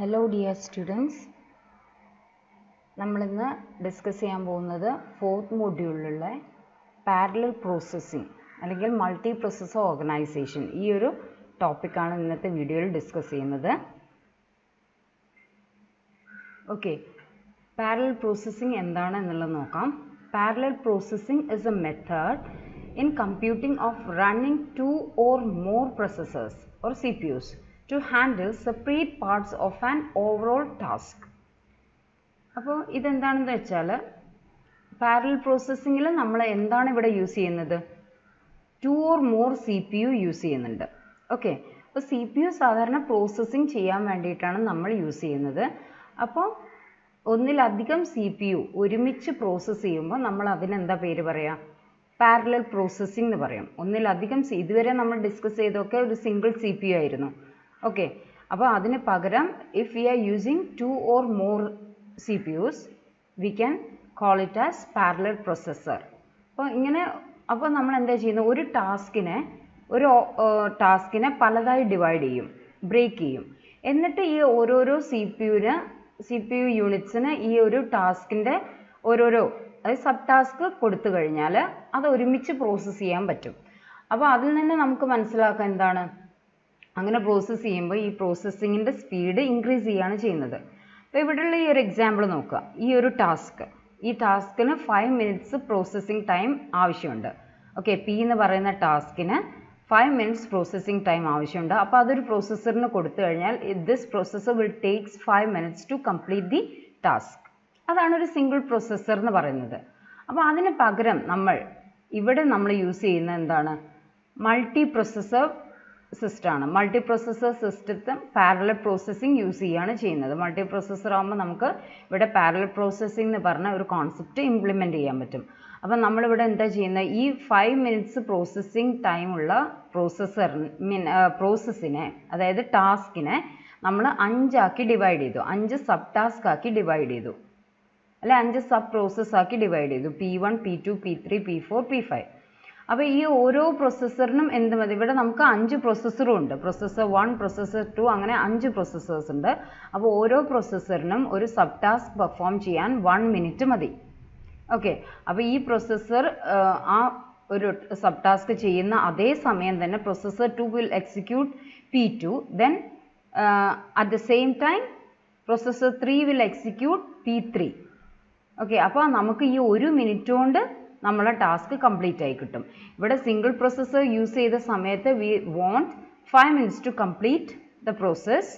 Hello dear students, നമ്മളിന്ന് discuss ചെയ്യാൻ പോകുന്നത് ഫോർത്ത് മൊഡ്യൂളിലുള്ള പാരലൽ പ്രോസസ്സിംഗ് അല്ലെങ്കിൽ മൾട്ടി പ്രോസസ്സർ ഓർഗനൈസേഷൻ ഈ ഒരു ടോപ്പിക്കാണ് ഇന്നത്തെ വീഡിയോയിൽ ഡിസ്കസ് ചെയ്യുന്നത്. ഓക്കെ, പാരലൽ പ്രോസസ്സിംഗ് എന്താണ് എന്നുള്ളത് നോക്കാം. Parallel processing is A method in computing of running two or more processors or CPUs to handle separate parts of an overall task. അപ്പോൾ ഇതെന്താണെന്ന് വെച്ചാൽ പാരലൽ പ്രോസസ്സിങ്ങിൽ നമ്മൾ എന്താണ് ഇവിടെ യൂസ് ചെയ്യുന്നത്? 2 or more CPU യൂസ് ചെയ്യുന്നുണ്ട്. ഓക്കെ, അപ്പോൾ CPU സാധാരണ പ്രോസസ്സിങ് ചെയ്യാൻ വേണ്ടിയിട്ടാണ് നമ്മൾ യൂസ് ചെയ്യുന്നത്. അപ്പോൾ ഒന്നിലധികം CPU ഒരുമിച്ച് പ്രോസസ്സ് ചെയ്യുമ്പോൾ നമ്മൾ അതിനെന്താ പേര് പറയാം? പാരലൽ പ്രോസസ്സിംഗ് എന്ന് പറയും. ഒന്നിലധികം ഇതുവരെ നമ്മൾ ഡിസ്കസ് ചെയ്തൊക്കെ ഒരു സിംഗിൾ CPU ആയിരുന്നു. ഓക്കെ, അപ്പോൾ അതിന് പകരം if we are using 2 or more CPUs we can call it as parallel processor. അപ്പോൾ നമ്മൾ എന്താ ചെയ്യുന്നത്? ഒരു ടാസ്കിനെ പലതായി ഡിവൈഡ് ചെയ്യും, ബ്രേക്ക് ചെയ്യും. എന്നിട്ട് ഈ ഓരോരോ CPU യൂണിറ്റ്സിന് ഈ ഒരു ടാസ്കിൻ്റെ ഓരോരോ സബ് ടാസ്ക് കൊടുത്തു കഴിഞ്ഞാൽ അത് ഒരുമിച്ച് പ്രോസസ്സ് ചെയ്യാൻ പറ്റും. അപ്പോൾ അതിൽ നിന്ന് നമുക്ക് മനസ്സിലാക്കാൻ എന്താണ്, അങ്ങനെ പ്രോസസ്സ് ചെയ്യുമ്പോൾ ഈ പ്രോസസ്സിങ്ങിൻ്റെ സ്പീഡ് ഇൻക്രീസ് ചെയ്യുകയാണ് ചെയ്യുന്നത്. അപ്പോൾ ഇവിടെയുള്ള ഈ ഒരു എക്സാമ്പിൾ നോക്കുക. ഈ ടാസ്കിന് 5 minutes പ്രോസസ്സിംഗ് ടൈം ആവശ്യമുണ്ട്. ഓക്കെ, പി എന്ന് പറയുന്ന ടാസ്കിന് 5 minutes പ്രോസസ്സിംഗ് ടൈം ആവശ്യമുണ്ട്. അപ്പോൾ അതൊരു പ്രോസസ്സറിന് കൊടുത്തു കഴിഞ്ഞാൽ this processor will takes 5 minutes to complete the task. അതാണ് ഒരു സിംഗിൾ പ്രോസസ്സർ എന്ന് പറയുന്നത്. അപ്പോൾ അതിന് പകരം നമ്മൾ യൂസ് ചെയ്യുന്ന എന്താണ്? മൾട്ടി പ്രോസസ്സർ സിസ്റ്റമാണ്. മൾട്ടി പ്രോസസ്സർ സിസ്റ്റത്തിൽ പാരലൽ പ്രോസസ്സിംഗ് യൂസ് ചെയ്യുകയാണ് ചെയ്യുന്നത്. മൾട്ടി പ്രോസസ്സർ ആകുമ്പോൾ നമുക്ക് ഇവിടെ പാരലൽ പ്രോസസ്സിംഗ് എന്ന് പറഞ്ഞ ഒരു കോൺസെപ്റ്റ് ഇംപ്ലിമെൻറ്റ് ചെയ്യാൻ പറ്റും. അപ്പം നമ്മളിവിടെ എന്താ ചെയ്യുന്നത്? ഈ 5 minutes പ്രോസസ്സിംഗ് ടൈമുള്ള പ്രോസസ്സിനെ, അതായത് ടാസ്കിനെ നമ്മൾ 5 ആക്കി ഡിവൈഡ് ചെയ്തു, 5 സബ് ടാസ്ക് ആക്കി ഡിവൈഡ് ചെയ്തു, അല്ലെ 5 സബ് പ്രോസസ് ആക്കി ഡിവൈഡ് ചെയ്തു. P1, P2, P3, P4, P5. അപ്പോൾ ഈ ഓരോ പ്രോസസ്സറിനും എന്ത് മതി? ഇവിടെ നമുക്ക് 5 പ്രോസസ്സറും ഉണ്ട്. പ്രോസസ്സർ 1, പ്രോസസ്സർ 2, അങ്ങനെ 5 പ്രോസസ്സേഴ്സ് ഉണ്ട്. അപ്പോൾ ഓരോ പ്രോസസ്സറിനും ഒരു സബ് ടാസ്ക് പെർഫോം ചെയ്യാൻ 1 minute മതി. ഓക്കെ, അപ്പോൾ ഈ പ്രോസസ്സർ ആ ഒരു സബ് ടാസ്ക് ചെയ്യുന്ന അതേ സമയം തന്നെ processor 2 will execute P2, then at the same time processor 3 will execute P3. Okay, അപ്പോൾ നമുക്ക് ഈ 1 minute കൊണ്ട് നമ്മളെ ടാസ്ക് കംപ്ലീറ്റ് ആയി കിട്ടും. ഇവിടെ സിംഗിൾ പ്രോസസ്സർ യൂസ് ചെയ്ത സമയത്ത് we want 5 minutes to complete the process.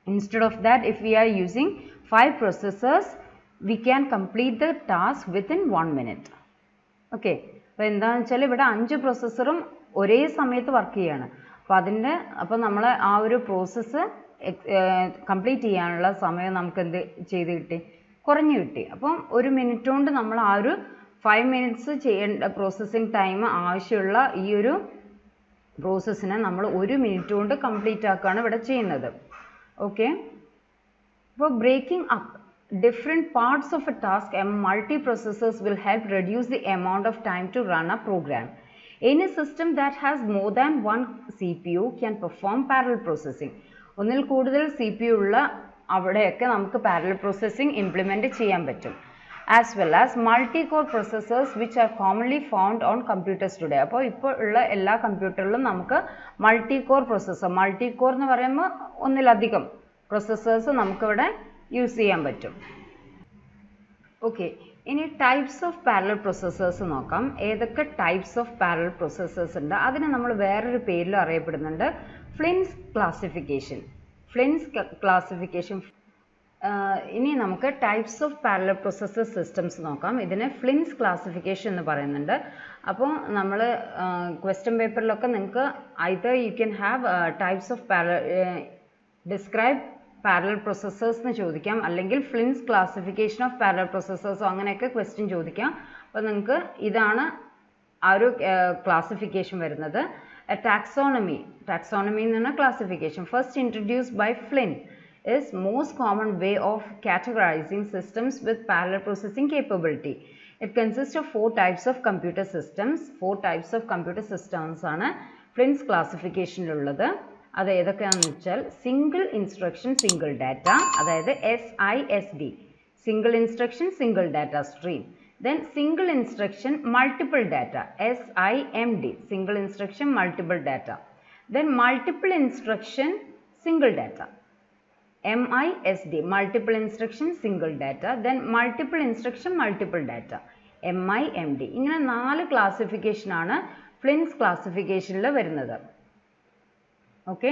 Instead of that, if we are using 5 processors we can complete the task within 1 minute. Okay, അപ്പോൾ എന്താണെന്ന് വെച്ചാൽ ഇവിടെ 5 പ്രോസസ്സറും ഒരേ സമയത്ത് വർക്ക് ചെയ്യാണ്. അപ്പോൾ നമ്മൾ ആ ഒരു പ്രോസസ്സ് കംപ്ലീറ്റ് ചെയ്യാനുള്ള സമയം നമുക്ക് എന്ത് ചെയ്ത് കിട്ടി? കുറഞ്ഞു കിട്ടി. അപ്പം 1 minute കൊണ്ട് നമ്മൾ ആ ഒരു 5 minutes ചെയ്യേണ്ട പ്രോസസ്സിംഗ് ടൈം ആവശ്യമുള്ള ഈ ഒരു പ്രോസസ്സിനെ നമ്മൾ 1 minute കൊണ്ട് കംപ്ലീറ്റ് ആക്കുകയാണ് ഇവിടെ ചെയ്യുന്നത്. ഓക്കെ, അപ്പോൾ breaking up different parts of a task multi processors will help reduce the amount of time to run a program. Any system that has more than 1 CPU can perform parallel processing. ഒന്നിൽ കൂടുതൽ CPU ഉള്ള അവിടെയൊക്കെ നമുക്ക് parallel processing implement ചെയ്യാൻ പറ്റും. As well as multi core processors which are commonly found on computers today. അപ്പോൾ ഇപ്പോൾ ഉള്ള എല്ലാ കമ്പ്യൂട്ടറിലും നമുക്ക് മൾട്ടി കോർ എന്ന് പറയുമ്പോൾ ഒന്നിലധികം പ്രോസസ്സേഴ്സ് നമുക്കിവിടെ യൂസ് ചെയ്യാൻ പറ്റും. ഓക്കെ, ഇനി ടൈപ്സ് ഓഫ് പാരലൽ പ്രോസസ്സേഴ്സ് നോക്കാം. ഏതൊക്കെ ടൈപ്സ് ഓഫ് പാരലൽ പ്രോസസ്സേഴ്സ് ഉണ്ട്? അതിനെ നമ്മൾ വേറൊരു പേരിലും അറിയപ്പെടുന്നുണ്ട്, ഫ്ലിൻസ് ക്ലാസിഫിക്കേഷൻ. ഇനി നമുക്ക് types of parallel processor systems നോക്കാം. ഇതിനെ ഫ്ലിൻസ് ക്ലാസിഫിക്കേഷൻ എന്ന് പറയുന്നുണ്ട്. അപ്പോൾ നമ്മൾ ക്വസ്റ്റ്യൻ പേപ്പറിലൊക്കെ നിങ്ങൾക്ക് either you can have types of describe parallel processors എന്ന് ചോദിക്കാം, അല്ലെങ്കിൽ ഫ്ലിൻസ് ക്ലാസിഫിക്കേഷൻ ഓഫ് പാരലൽ പ്രോസസ്സേഴ്സോ അങ്ങനെയൊക്കെ ക്വസ്റ്റ്യൻ ചോദിക്കാം. അപ്പോൾ നിങ്ങൾക്ക് ഇതാണ് ആ ഒരു ക്ലാസിഫിക്കേഷൻ വരുന്നത്. Taxonomy എന്ന് പറഞ്ഞാൽ classification first introduced by Flynn is most common way of categorizing systems with parallel processing capability. It consists of 4 types of computer systems. 4 types of computer systems ആണ് Flynn's classification ഉള്ളത്. അത് ഏതൊക്കെയാണെന്ന് വെച്ചാൽ single instruction single data, അതായത് SISD, single instruction single data stream. Then single instruction multiple data, SIMD, single instruction multiple data. Then multiple instruction single data, MISD, multiple instruction single data. Then multiple instruction multiple data, MIMD. ഇങ്ങനെ 4 ക്ലാസിഫിക്കേഷനാണ് ഫ്ലിൻസ് ക്ലാസിഫിക്കേഷനിൽ വരുന്നത്. Okay,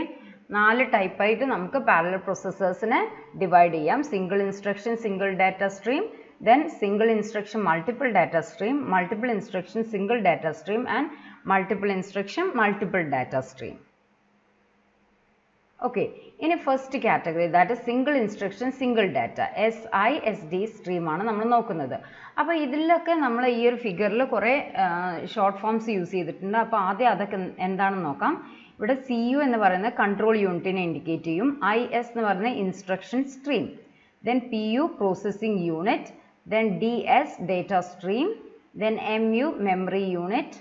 4 ടൈപ്പായിട്ട് നമുക്ക് parallel പ്രോസസ്സേഴ്സിനെ divide ചെയ്യാം. Single instruction single data stream, then single instruction multiple data stream, multiple instruction single data stream and multiple instruction multiple data stream. Okay, ഇനി first category, that is single instruction single data, SISD സ്ട്രീമാണ് നമ്മൾ നോക്കുന്നത്. അപ്പോൾ ഇതിലൊക്കെ നമ്മൾ ഈ ഒരു ഫിഗറിൽ കുറേ ഷോർട്ട് ഫോംസ് യൂസ് ചെയ്തിട്ടുണ്ട്. അപ്പോൾ ആദ്യം അതൊക്കെ എന്താണെന്ന് നോക്കാം. ഇവിടെ CU എന്ന് പറയുന്ന കൺട്രോൾ യൂണിറ്റിനെ ഇൻഡിക്കേറ്റ് ചെയ്യും. IS എന്ന് പറയുന്ന instruction stream, then PU processing unit, then DS data stream, then MU memory unit,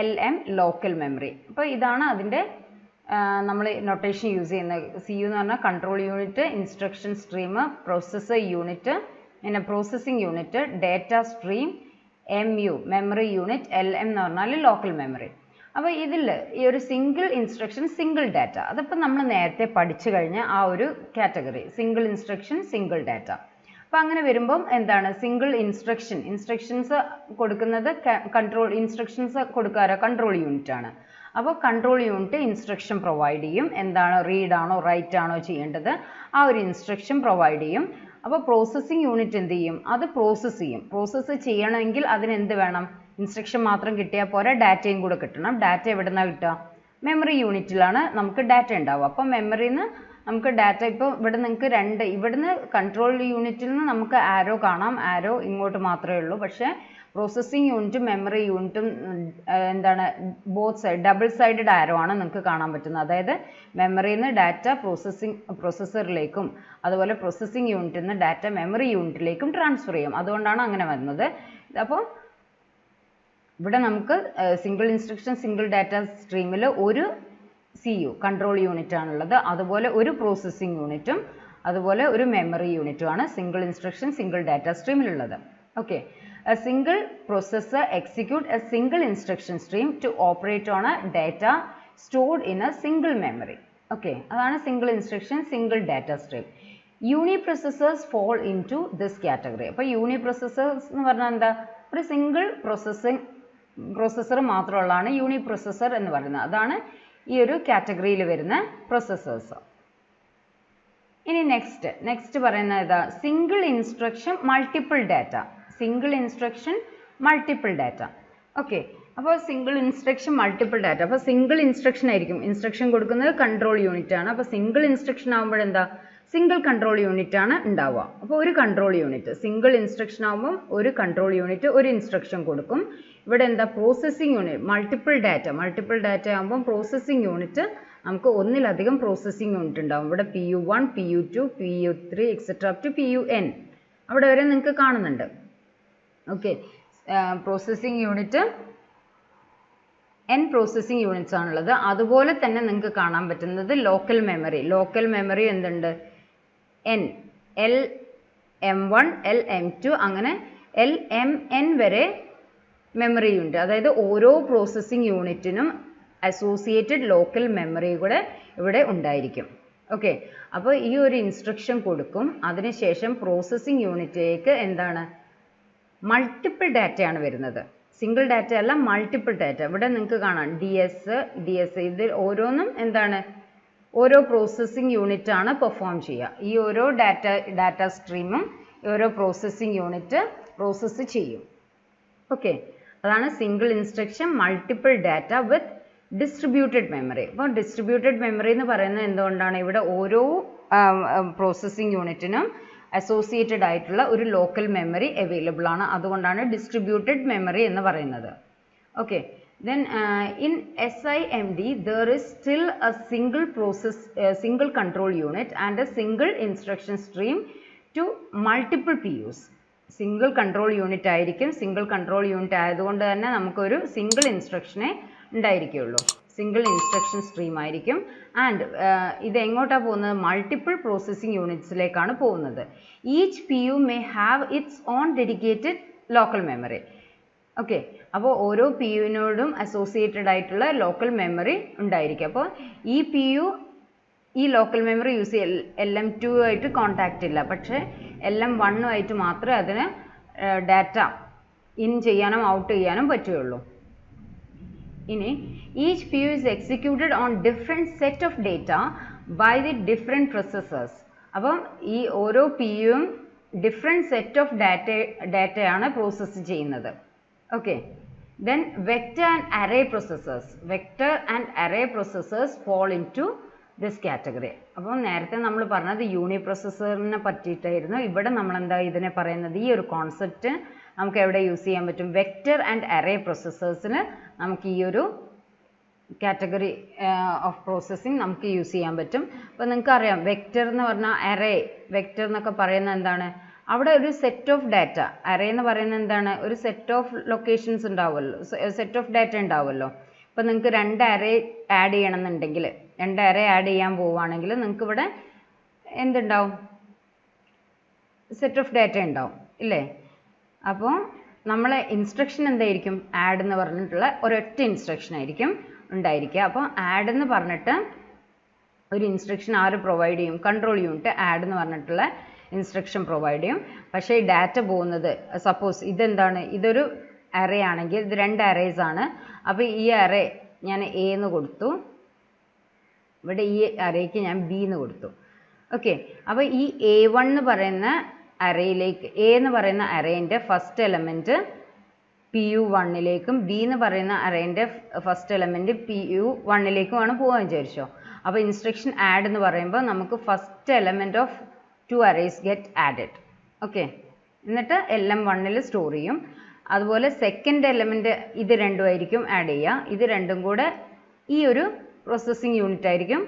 LM local memory. അപ്പോൾ ഇതാണ് അതിൻ്റെ നമ്മൾ നൊട്ടേഷൻ യൂസ് ചെയ്യുന്നത്. CU എന്ന് പറഞ്ഞാൽ control unit, instruction stream, processor unit, പിന്നെ processing unit, data stream, MU memory unit, LM എന്ന് പറഞ്ഞാൽ ലോക്കൽ മെമ്മറി. അപ്പോൾ ഇതിൽ ഈ ഒരു സിംഗിൾ ഇൻസ്ട്രക്ഷൻ സിംഗിൾ ഡാറ്റ, അതിപ്പോൾ നമ്മൾ നേരത്തെ പഠിച്ചു കഴിഞ്ഞ ആ ഒരു category, single instruction single data. അപ്പോൾ അങ്ങനെ വരുമ്പം എന്താണ് സിംഗിൾ ഇൻസ്ട്രക്ഷൻസ് കൊടുക്കുന്നത് കൺട്രോൾ ഇൻസ്ട്രക്ഷൻസ് കൊടുക്കാറ് കൺട്രോൾ യൂണിറ്റ് ആണ്. അപ്പോൾ കൺട്രോൾ യൂണിറ്റ് ഇൻസ്ട്രക്ഷൻ പ്രൊവൈഡ് ചെയ്യും. എന്താണ്, റീഡ് ആണോ റൈറ്റ് ആണോ ചെയ്യേണ്ടത്, ആ ഒരു ഇൻസ്ട്രക്ഷൻ പ്രൊവൈഡ് ചെയ്യും. അപ്പോൾ പ്രോസസ്സിംഗ് യൂണിറ്റ് എന്ത് ചെയ്യും, അത് പ്രോസസ്സ് ചെയ്യും. പ്രോസസ്സ് ചെയ്യണമെങ്കിൽ അതിന് എന്ത് വേണം, ഇൻസ്ട്രക്ഷൻ മാത്രം കിട്ടിയാൽ പോരാ, ഡാറ്റയും കൂടെ കിട്ടണം. ഡാറ്റ എവിടെ നിന്നാണ് കിട്ടുക, മെമ്മറി യൂണിറ്റിലാണ് നമുക്ക് ഡാറ്റ ഉണ്ടാവുക. അപ്പോൾ മെമ്മറിയിൽ നിന്ന് നമുക്ക് ഡാറ്റ, ഇപ്പോൾ ഇവിടെ നിങ്ങൾക്ക് ഇവിടുന്ന് കൺട്രോൾ യൂണിറ്റിൽ നിന്ന് നമുക്ക് ആരോ കാണാം, ആരോ ഇങ്ങോട്ട് മാത്രമേ ഉള്ളൂ. പക്ഷേ പ്രോസസ്സിംഗ് യൂണിറ്റും മെമ്മറി യൂണിറ്റും എന്താണ് ബോത്ത് സൈഡ് ഡബിൾ സൈഡഡ് ആരോ ആണ് നിങ്ങൾക്ക് കാണാൻ പറ്റുന്നത്. അതായത് മെമ്മറിയിൽ നിന്ന് ഡാറ്റ പ്രോസസ്സറിലേക്കും അതുപോലെ പ്രോസസ്സിംഗ് യൂണിറ്റിൽ നിന്ന് ഡാറ്റ മെമ്മറി യൂണിറ്റിലേക്കും ട്രാൻസ്ഫർ ചെയ്യും. അതുകൊണ്ടാണ് അങ്ങനെ വരുന്നത്. അപ്പോൾ ഇവിടെ നമുക്ക് സിംഗിൾ ഇൻസ്ട്രക്ഷൻ സിംഗിൾ ഡാറ്റ സ്ട്രീമിൽ ഒരു CU കൺട്രോൾ യൂണിറ്റ് ആണുള്ളത്, അതുപോലെ ഒരു പ്രോസസ്സിംഗ് യൂണിറ്റും അതുപോലെ ഒരു മെമ്മറി യൂണിറ്റും ആണ് സിംഗിൾ ഇൻസ്ട്രക്ഷൻ സിംഗിൾ ഡാറ്റ സ്ട്രീമിലുള്ളത്. Okay, a single processor execute a single instruction stream to operate on a data stored in a single memory. Okay, അതാണ് single instruction single data stream. Uniprocessors fall into this category. അപ്പോൾ യൂണിപ്രൊസസ്സേഴ്സ് എന്ന് പറഞ്ഞാൽ എന്താ, ഒരു single processor മാത്രമുള്ളതാണ് uniprocessor എന്ന് പറയുന്നത്. അതാണ് ഈ ഒരു കാറ്റഗറിയിൽ വരുന്ന പ്രോസസ്സേഴ്സ്. ഇനി നെക്സ്റ്റ് പറയുന്നത് ഏതാ, single instruction multiple data, single instruction multiple data. Okay, അപ്പോൾ സിംഗിൾ ഇൻസ്ട്രക്ഷൻ മൾട്ടിപ്പിൾ ഡാറ്റ, അപ്പോൾ സിംഗിൾ ഇൻസ്ട്രക്ഷൻ ആയിരിക്കും, ഇൻസ്ട്രക്ഷൻ കൊടുക്കുന്നത് കൺട്രോൾ യൂണിറ്റ് ആണ്. അപ്പോൾ സിംഗിൾ ഇൻസ്ട്രക്ഷൻ ആകുമ്പോഴെന്താ, സിംഗിൾ കൺട്രോൾ യൂണിറ്റ് ആണ് ഉണ്ടാവുക. അപ്പോൾ ഒരു കൺട്രോൾ യൂണിറ്റ്, സിംഗിൾ ഇൻസ്ട്രക്ഷൻ ആകുമ്പോൾ ഒരു കൺട്രോൾ യൂണിറ്റ് ഒരു ഇൻസ്ട്രക്ഷൻ കൊടുക്കും. ഇവിടെ എന്താ, പ്രോസസ്സിംഗ് യൂണിറ്റ്, മൾട്ടിപ്പിൾ ഡാറ്റ ആകുമ്പോൾ പ്രോസസ്സിംഗ് യൂണിറ്റ് നമുക്ക് ഒന്നിലധികം പ്രോസസ്സിംഗ് യൂണിറ്റ് ഉണ്ടാവും. ഇവിടെ PU1, PU2, PU3 etcetera up to PUN അവിടെ വരെ നിങ്ങൾക്ക് കാണുന്നുണ്ട്. Okay, processing unit N processing units ആണുള്ളത്. അതുപോലെ തന്നെ നിങ്ങൾക്ക് കാണാൻ പറ്റുന്നത് ലോക്കൽ മെമ്മറി എന്തുണ്ട്, N, LM1, LM2 അങ്ങനെ LMN വരെ മെമ്മറി യൂണിറ്റ്. അതായത് ഓരോ പ്രോസസ്സിംഗ് യൂണിറ്റിനും അസോസിയേറ്റഡ് ലോക്കൽ മെമ്മറി കൂടെ ഇവിടെ ഉണ്ടായിരിക്കും. ഓക്കെ, അപ്പോൾ ഈ ഒരു ഇൻസ്ട്രക്ഷൻ കൊടുക്കും. അതിനുശേഷം പ്രോസസ്സിംഗ് യൂണിറ്റിലേക്ക് എന്താണ്, മൾട്ടിപ്പിൾ ഡാറ്റയാണ് വരുന്നത്, സിംഗിൾ ഡാറ്റ അല്ല മൾട്ടിപ്പിൾ ഡാറ്റ. ഇവിടെ നിങ്ങൾക്ക് കാണാം DS ഇതിൽ ഓരോന്നും എന്താണ്, ഓരോ പ്രോസസ്സിംഗ് യൂണിറ്റ് ആണ് പെർഫോം ചെയ്യുക. ഈ ഓരോ ഡാറ്റ സ്ട്രീമും ഓരോ പ്രോസസ്സിംഗ് യൂണിറ്റ് പ്രോസസ്സ് ചെയ്യും. ഓക്കെ, അതാണ് സിംഗിൾ ഇൻസ്ട്രക്ഷൻ മൾട്ടിപ്പിൾ ഡാറ്റ വിത്ത് ഡിസ്ട്രിബ്യൂട്ടഡ് മെമ്മറി. അപ്പോൾ ഡിസ്ട്രിബ്യൂട്ടഡ് മെമ്മറി എന്ന് പറയുന്നത് എന്തുകൊണ്ടാണ്, ഇവിടെ ഓരോ പ്രോസസ്സിംഗ് യൂണിറ്റിനും അസോസിയേറ്റഡ് ആയിട്ടുള്ള ഒരു ലോക്കൽ മെമ്മറി അവൈലബിൾ ആണ്. അതുകൊണ്ടാണ് ഡിസ്ട്രിബ്യൂട്ടഡ് മെമ്മറി എന്ന് പറയുന്നത്. Okay, then in SIMD there is still a single control unit and a single instruction stream to multiple PUs. Single control unit ആയിരിക്കും. സിംഗിൾ കൺട്രോൾ യൂണിറ്റ് ആയതുകൊണ്ട് തന്നെ നമുക്കൊരു സിംഗിൾ ഇൻസ്ട്രക്ഷനെ ഉണ്ടായിരിക്കുള്ളൂ. സിംഗിൾ ഇൻസ്ട്രക്ഷൻ സ്ട്രീം ആയിരിക്കും. And ഇത് എങ്ങോട്ടാണ് പോകുന്നത്? മൾട്ടിപ്പിൾ പ്രോസസ്സിംഗ് യൂണിറ്റ്സിലേക്കാണ് പോകുന്നത്. Each P you may have its on dedicated local memory. Okay, അപ്പോൾ ഓരോ പി യുവിനോടും അസോസിയേറ്റഡ് ആയിട്ടുള്ള ലോക്കൽ മെമ്മറി ഉണ്ടായിരിക്കും. അപ്പോൾ ഈ പി യു ഈ ലോക്കൽ മെമ്മറി യൂസ് ചെയ്യുക LM2 ആയിട്ട് കോൺടാക്റ്റ് ഇല്ല, പക്ഷേ LM1 ആയിട്ട് മാത്രമേ അതിന് ഡാറ്റ ഇൻ ചെയ്യാനും ഔട്ട് ചെയ്യാനും പറ്റുകയുള്ളൂ. ഇനി each P U is executed on different set of data by the different processors. അപ്പം ഈ ഓരോ പി യുവും ഡിഫറെൻറ്റ് സെറ്റ് ഓഫ് ഡാറ്റയാണ് പ്രോസസ്സ് ചെയ്യുന്നത്. Okay, then vector and array processors fall into this category. അപ്പോൾ നേരത്തെ നമ്മൾ പറഞ്ഞത് യൂണിപ്രൊസസ്സറിനെ പറ്റിയിട്ടായിരുന്നു. ഇവിടെ നമ്മൾ എന്താ ഇതിനെ പറയുന്നത്? ഈ ഒരു കോൺസെപ്റ്റ് നമുക്ക് എവിടെ യൂസ് ചെയ്യാൻ പറ്റും? വെക്റ്റർ ആൻഡ് അറേ പ്രൊസസ്സേഴ്സിന് നമുക്ക് ഈ ഒരു കാറ്റഗറി ഓഫ് പ്രോസസ്സിങ് നമുക്ക് യൂസ് ചെയ്യാൻ പറ്റും. അപ്പോൾ നിങ്ങൾക്ക് അറിയാം, വെക്റ്റർ എന്ന് പറഞ്ഞാൽ അറേ, വെക്റ്റർ എന്നൊക്കെ പറയുന്നത് എന്താണ്? അവിടെ ഒരു സെറ്റ് ഓഫ് ഡാറ്റ, അറേ എന്ന് പറയുന്നത് എന്താണ്? ഒരു സെറ്റ് ഓഫ് ലൊക്കേഷൻസ് ഉണ്ടാവുമല്ലോ, സെറ്റ് ഓഫ് ഡാറ്റ ഉണ്ടാവുമല്ലോ. ഇപ്പോൾ നിങ്ങൾക്ക് 2 അറേ ആഡ് ചെയ്യണമെന്നുണ്ടെങ്കിൽ, 2 അറേ ആഡ് ചെയ്യാൻ പോവുകയാണെങ്കിൽ നിങ്ങൾക്ക് ഇവിടെ എന്തുണ്ടാവും? സെറ്റ് ഓഫ് ഡാറ്റ ഉണ്ടാവും, ഇല്ലേ? അപ്പോൾ നമ്മളെ ഇൻസ്ട്രക്ഷൻ എന്തായിരിക്കും? ആഡ് എന്ന് പറഞ്ഞിട്ടുള്ള ഒരൊറ്റ ഇൻസ്ട്രക്ഷൻ ആയിരിക്കും ഉണ്ടായിരിക്കുക. അപ്പോൾ ആഡ് എന്ന് പറഞ്ഞിട്ട് ഒരു ഇൻസ്ട്രക്ഷൻ ആര് പ്രൊവൈഡ് ചെയ്യും? കൺട്രോൾ യൂണിറ്റ് ആഡ് എന്ന് പറഞ്ഞിട്ടുള്ള ഇൻസ്ട്രക്ഷൻ പ്രൊവൈഡ് ചെയ്യും. പക്ഷേ ഈ ഡാറ്റ പോകുന്നത്, സപ്പോസ് ഇതെന്താണ്? ഇതൊരു അറേ ആണെങ്കിൽ ഇത് 2 അറേസ് ആണ്. അപ്പോൾ ഈ അറേ ഞാൻ A എന്ന് കൊടുത്തു, ഇവിടെ ഈ അറേക്ക് ഞാൻ B എന്ന് കൊടുത്തു. ഓക്കെ, അപ്പോൾ ഈ A1 എന്ന് പറയുന്ന അറേയിലേക്ക്, A എന്ന് പറയുന്ന അറേൻ്റെ ഫസ്റ്റ് എലമെൻറ്റ് PU1ലേക്കും B എന്ന് പറയുന്ന അറേൻ്റെ ഫസ്റ്റ് എലമെൻറ്റ് PU1ലേക്കുമാണ് പോകാൻ വിചാരിച്ചോ. അപ്പോൾ ഇൻസ്ട്രക്ഷൻ ആഡ് എന്ന് പറയുമ്പോൾ നമുക്ക് first element of 2 arrays get added. Okay, എന്നിട്ട് LM1ൽ സ്റ്റോർ ചെയ്യും. അതുപോലെ സെക്കൻഡ് എലമെൻറ്റ് ഇത് രണ്ടും ആയിരിക്കും ആഡ് ചെയ്യുക. ഇത് രണ്ടും കൂടെ ഈ ഒരു പ്രോസസ്സിംഗ് യൂണിറ്റ് ആയിരിക്കും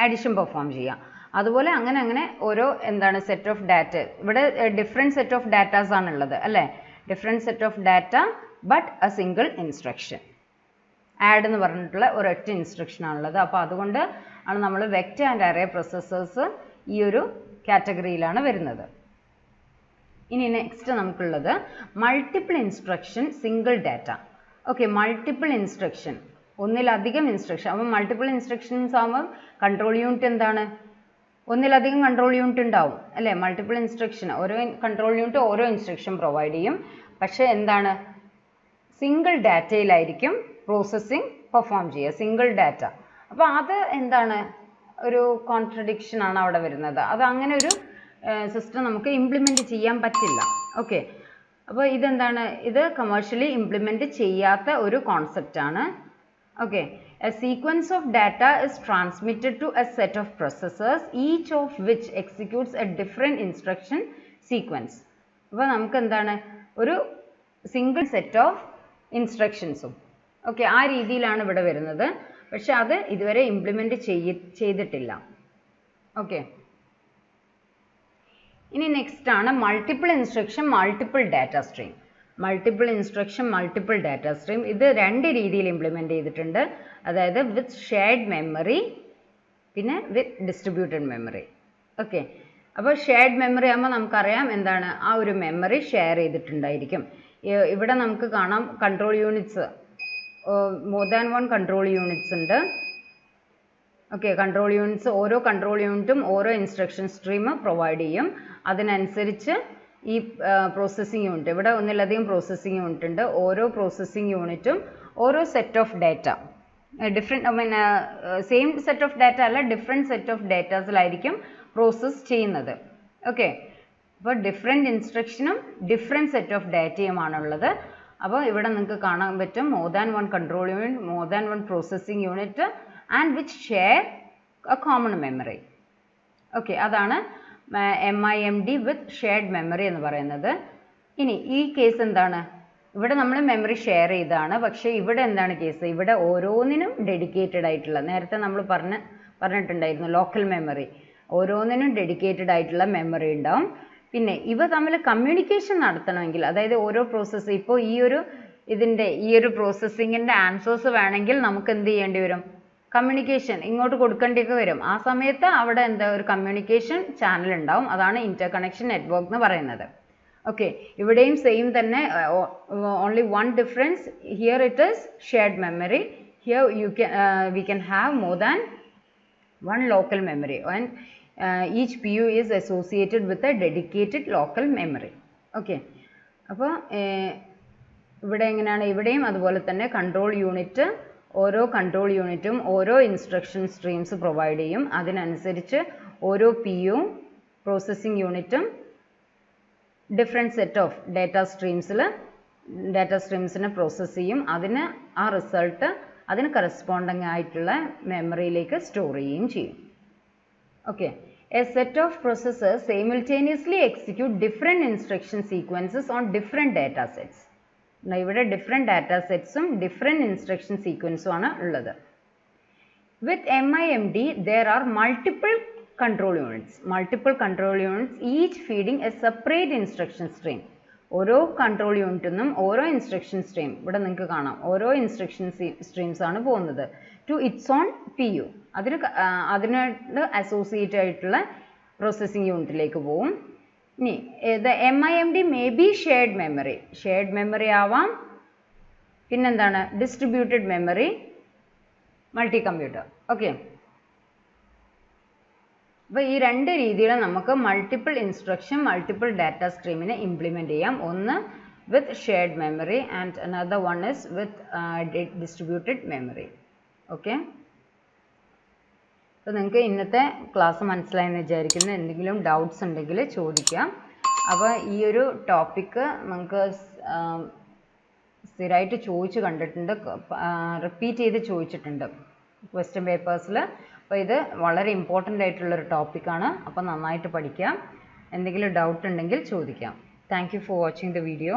അഡിഷൻ പെർഫോം ചെയ്യുക. അതുപോലെ അങ്ങനെ ഓരോ എന്താണ് സെറ്റ് ഓഫ് ഡാറ്റ, ഇവിടെ ഡിഫറെൻറ്റ് സെറ്റ് ഓഫ് ഡാറ്റാസ് ആണുള്ളത്, അല്ലേ? Different set of data but A single instruction. Add എന്ന് പറഞ്ഞിട്ടുള്ള ഒരൊറ്റ ഇൻസ്ട്രക്ഷൻ ആണുള്ളത്. അപ്പോൾ അതുകൊണ്ട് ആണ് നമ്മൾ വെക്റ്റർ ആൻഡ് അറേ പ്രൊസസ്സേഴ്സ് ഈ ഒരു കാറ്റഗറിയിലാണ് വരുന്നത്. ഇനി നെക്സ്റ്റ് നമുക്കുള്ളത് multiple instruction single data. Okay, multiple instruction, ഒന്നിലധികം ഇൻസ്ട്രക്ഷൻ. അപ്പം മൾട്ടിപ്പിൾ ഇൻസ്ട്രക്ഷൻസ് ആകുമ്പോൾ കൺട്രോൾ യൂണിറ്റ് എന്താണ്? ഒന്നിലധികം കൺട്രോൾ യൂണിറ്റ് ഉണ്ടാവും, അല്ലേ? മൾട്ടിപ്പിൾ ഇൻസ്ട്രക്ഷൻ, ഓരോ കൺട്രോൾ യൂണിറ്റ് ഓരോ ഇൻസ്ട്രക്ഷൻ പ്രൊവൈഡ് ചെയ്യും. പക്ഷേ എന്താണ്? സിംഗിൾ ഡാറ്റയിലായിരിക്കും പ്രോസസ്സിംഗ് പെർഫോം ചെയ്യുക, സിംഗിൾ ഡാറ്റ. അപ്പോൾ അത് എന്താണ്? ഒരു കോൺട്രഡിക്ഷൻ ആണ് അവിടെ വരുന്നത്. അത് അങ്ങനെ ഒരു സിസ്റ്റം നമുക്ക് ഇംപ്ലിമെൻറ്റ് ചെയ്യാൻ പറ്റില്ല. ഓക്കെ, അപ്പോൾ ഇതെന്താണ്? ഇത് കമേഴ്ഷ്യലി ഇംപ്ലിമെൻറ്റ് ചെയ്യാത്ത ഒരു കോൺസെപ്റ്റ് ആണ്. Okay, a sequence of data is transmitted to a set of processors each of which executes a different instruction sequence. അപ്പോൾ നമുക്ക് എന്താണ്? ഒരു സിംഗിൾ സെറ്റ് ഓഫ് ഇൻസ്ട്രക്ഷൻസും. ഓക്കെ, ആ രീതിയിലാണ് ഇവിടെ വരുന്നത്. പക്ഷെ അത് ഇതുവരെ ഇംപ്ലിമെൻറ്റ് ചെയ്തിട്ടില്ല. ഓക്കെ, ഇനി നെക്സ്റ്റ് ആണ് multiple instruction multiple data stream. Multiple instruction multiple data stream ഇത് 2 രീതിയിൽ ഇംപ്ലിമെൻറ്റ് ചെയ്തിട്ടുണ്ട്. അതായത് വിത്ത് ഷെയർഡ് മെമ്മറി, പിന്നെ വിത്ത് ഡിസ്ട്രിബ്യൂട്ടഡ് മെമ്മറി. ഓക്കെ, അപ്പോൾ ഷെയർഡ് മെമ്മറി ആകുമ്പോൾ നമുക്കറിയാം എന്താണ്? ആ ഒരു മെമ്മറി ഷെയർ ചെയ്തിട്ടുണ്ടായിരിക്കും. ഇവിടെ നമുക്ക് കാണാം control units, more than 1 control units ഉണ്ട്. ഓക്കെ, കൺട്രോൾ യൂണിറ്റ്സ്, ഓരോ കൺട്രോൾ യൂണിറ്റും ഓരോ ഇൻസ്ട്രക്ഷൻ സ്ട്രീം പ്രൊവൈഡ് ചെയ്യും. അതിനനുസരിച്ച് ഈ പ്രോസസ്സിംഗ് യൂണിറ്റ്, ഇവിടെ ഒന്നിലധികം പ്രോസസ്സിംഗ് യൂണിറ്റ് ഉണ്ട്. ഓരോ പ്രോസസ്സിംഗ് യൂണിറ്റും ഓരോ set of data, different same set of data അല്ല, ഡിഫറെൻറ്റ് സെറ്റ് ഓഫ് ഡാറ്റാസിലായിരിക്കും പ്രോസസ്സ് ചെയ്യുന്നത്. ഓക്കെ, അപ്പോൾ ഡിഫറെൻറ്റ് ഇൻസ്ട്രക്ഷനും ഡിഫറെൻറ്റ് സെറ്റ് ഓഫ് ഡാറ്റയുമാണുള്ളത്. അപ്പോൾ ഇവിടെ നിങ്ങൾക്ക് കാണാൻ പറ്റും more than 1 control unit, more than 1 processing unit and which share A common memory. Okay, അതാണ് MIMD വിത്ത് shared memory എന്ന് പറയുന്നത്. ഇനി ഈ കേസ് എന്താണ്? ഇവിടെ നമ്മൾ മെമ്മറി ഷെയർ ചെയ്താണ്. പക്ഷേ ഇവിടെ എന്താണ് കേസ്? ഇവിടെ ഓരോന്നിനും ഡെഡിക്കേറ്റഡ് ആയിട്ടുള്ള, നേരത്തെ നമ്മൾ പറഞ്ഞിട്ടുണ്ടായിരുന്നു ലോക്കൽ മെമ്മറി, ഓരോന്നിനും ഡെഡിക്കേറ്റഡ് ആയിട്ടുള്ള മെമ്മറി ഉണ്ടാവും. പിന്നെ ഇവ തമ്മിൽ കമ്മ്യൂണിക്കേഷൻ നടത്തണമെങ്കിൽ, അതായത് ഓരോ പ്രോസസ്സ്, ഇപ്പോൾ ഈ ഒരു ഇതിൻ്റെ ഈ ഒരു പ്രോസസ്സിങ്ങിൻ്റെ ആൻസേഴ്സ് വേണമെങ്കിൽ നമുക്ക് എന്ത് ചെയ്യേണ്ടി വരും? കമ്മ്യൂണിക്കേഷൻ ഇങ്ങോട്ട് കൊടുക്കേണ്ടിയൊക്കെ വരും. ആ സമയത്ത് അവിടെ എന്താ ഒരു കമ്മ്യൂണിക്കേഷൻ ചാനൽ ഉണ്ടാവും. അതാണ് ഇന്റർ കണക്ഷൻ നെറ്റ്വർക്ക് എന്ന് പറയുന്നത്. ഓക്കെ, ഇവിടെയും സെയിം തന്നെ. Only one difference, here it is shared memory, here we can have more than one local memory and each PU is associated with a dedicated local memory. Okay, അപ്പോൾ ഇവിടെ എങ്ങനെയാണ്? ഇവിടെയും അതുപോലെ തന്നെ കൺട്രോൾ യൂണിറ്റ്, ഓരോ control യൂണിറ്റും ഓരോ instruction streams provide ചെയ്യും. അതിനനുസരിച്ച് ഓരോ PU പ്രോസസ്സിംഗ് യൂണിറ്റും ഡിഫറെൻറ്റ് സെറ്റ് ഓഫ് ഡാറ്റ സ്ട്രീംസിനെ പ്രോസസ്സ് ചെയ്യും. അതിന് ആ റിസൾട്ട് അതിന് കറസ്പോണ്ടിങ് ആയിട്ടുള്ള മെമ്മറിയിലേക്ക് സ്റ്റോർ ചെയ്യുകയും ചെയ്യും. Okay, A set of processors simultaneously execute different instruction sequences on different data sets. ഇവിടെ ഡിഫറെൻറ്റ് ഡാറ്റ സെറ്റ്സും ഡിഫറെൻറ്റ് ഇൻസ്ട്രക്ഷൻ സീക്വൻസും ആണ് ഉള്ളത്. വിത്ത് MIMD there are multiple control units, each feeding a separate instruction stream. ഓരോ control യൂണിറ്റിൽ നിന്നും ഓരോ instruction stream ഇവിടെ നിങ്ങൾക്ക് കാണാം, ഓരോ ഇൻസ്ട്രക്ഷൻ സ്ട്രീംസ് ആണ് പോകുന്നത് ടു ഇറ്റ്സ് ഓൺ PU. അതിനായിട്ട് അസോസിയേറ്റ് ആയിട്ടുള്ള പ്രോസസ്സിംഗ് യൂണിറ്റിലേക്ക് പോകും. ഇനി MIMD may be shared memory ആവാം, പിന്നെന്താണ് distributed memory, multi computer. Okay, അപ്പോൾ ഈ രണ്ട് രീതിയിൽ നമുക്ക് മൾട്ടിപ്പിൾ ഇൻസ്ട്രക്ഷൻ മൾട്ടിപ്പിൾ ഡാറ്റ സ്ട്രീമിനെ ഇംപ്ലിമെൻറ്റ് ചെയ്യാം. ഒന്ന് with shared memory and another one is with distributed memory. Okay, അപ്പോൾ നിങ്ങൾക്ക് ഇന്നത്തെ ക്ലാസ് മനസ്സിലായെന്ന് വിചാരിക്കുന്നു. എന്തെങ്കിലും ഡൗട്ട്സ് ഉണ്ടെങ്കിൽ ചോദിക്കാം. അപ്പോൾ ഈ ഒരു ടോപ്പിക്ക് നമുക്ക് സ്ഥിരമായിട്ട് ചോദിച്ചു കണ്ടിട്ടുണ്ട്, റിപ്പീറ്റ് ചെയ്ത് ചോദിച്ചിട്ടുണ്ട് ക്വസ്റ്റ്യൻ പേപ്പേഴ്സിൽ. അപ്പോൾ ഇത് വളരെ ഇമ്പോർട്ടൻ്റ് ആയിട്ടുള്ളൊരു ടോപ്പിക്കാണ്. അപ്പോൾ നന്നായിട്ട് പഠിക്കാം. എന്തെങ്കിലും ഡൗട്ട് ഉണ്ടെങ്കിൽ ചോദിക്കാം. Thank you for watching the video.